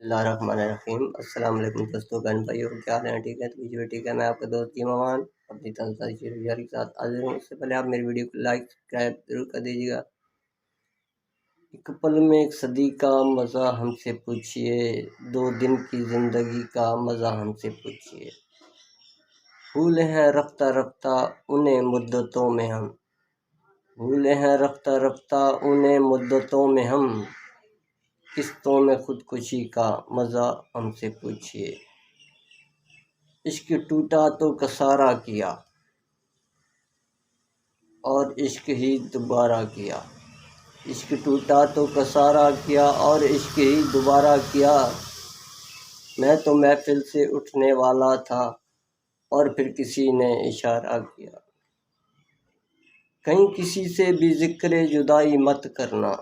बिस्मिल्लाहिर्रहमानिर्रहीम। अस्सलाम वालेकुम दोस्तों, बहन भाइयों, क्या हाल है? ठीक है तो वीडियो ठीक है। मैं आपका दोस्त ईमान अपनी ताज़ा के साथ हाजिर हूँ। उससे पहले आप मेरी वीडियो को लाइक सब्सक्राइब जरूर कर दीजिएगा। एक पल में एक सदी का मज़ा हमसे पूछिए, 2 दिन की ज़िंदगी का मज़ा हमसे पूछिए। भूले हैं रफ्ता रफ्ता उन्हें मुद्दतों में हम, भूले हैं रफ्ता रफ्ता उन्हें मुद्दतों में हम, किस्तों में खुदकुशी का मज़ा हमसे पूछिए। इश्क टूटा तो कसारा किया और इश्क ही दोबारा किया, इश्क टूटा तो कसारा किया और इश्क ही दोबारा किया। मैं तो महफिल से उठने वाला था और फिर किसी ने इशारा किया। कहीं किसी से भी ज़िक्र जुदाई मत करना,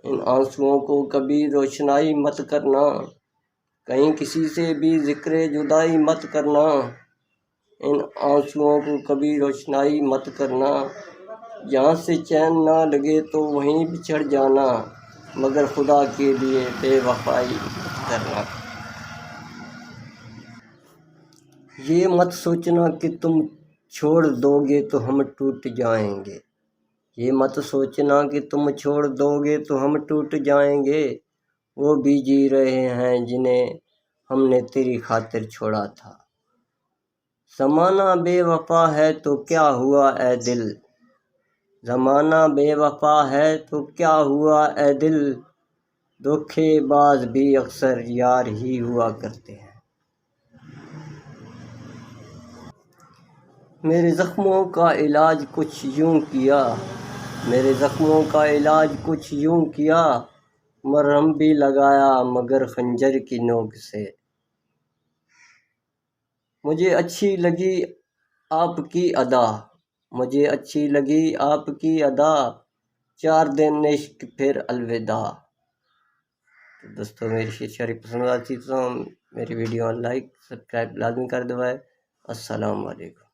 इन आंसुओं को कभी रोशनाई मत करना। कहीं किसी से भी ज़िक्र जुदाई मत करना, इन आंसुओं को कभी रोशनाई मत करना। जहाँ से चैन ना लगे तो वहीं बिछड़ जाना, मगर खुदा के लिए बेवफाई करना। ये मत सोचना कि तुम छोड़ दोगे तो हम टूट जाएंगे, ये मत सोचना कि तुम छोड़ दोगे तो हम टूट जाएंगे। वो भी जी रहे हैं जिन्हें हमने तेरी खातिर छोड़ा था। ज़माना बेवफा है तो क्या हुआ ए दिल, ज़माना बेवफा है तो क्या हुआ ए दिल, धोखेबाज भी अक्सर यार ही हुआ करते हैं। मेरे ज़ख्मों का इलाज कुछ यूं किया, मेरे ज़ख्मों का इलाज कुछ यूं किया, मरहम भी लगाया मगर खंजर की नोक से। मुझे अच्छी लगी आपकी अदा, मुझे अच्छी लगी आपकी अदा, 4 दिन इश्क फिर अलविदा। तो दोस्तों, मेरी शेर पसंद आती तो मेरी वीडियो लाइक सब्सक्राइब लाजमी कर दबाए। अस्सलाम वालेकुम।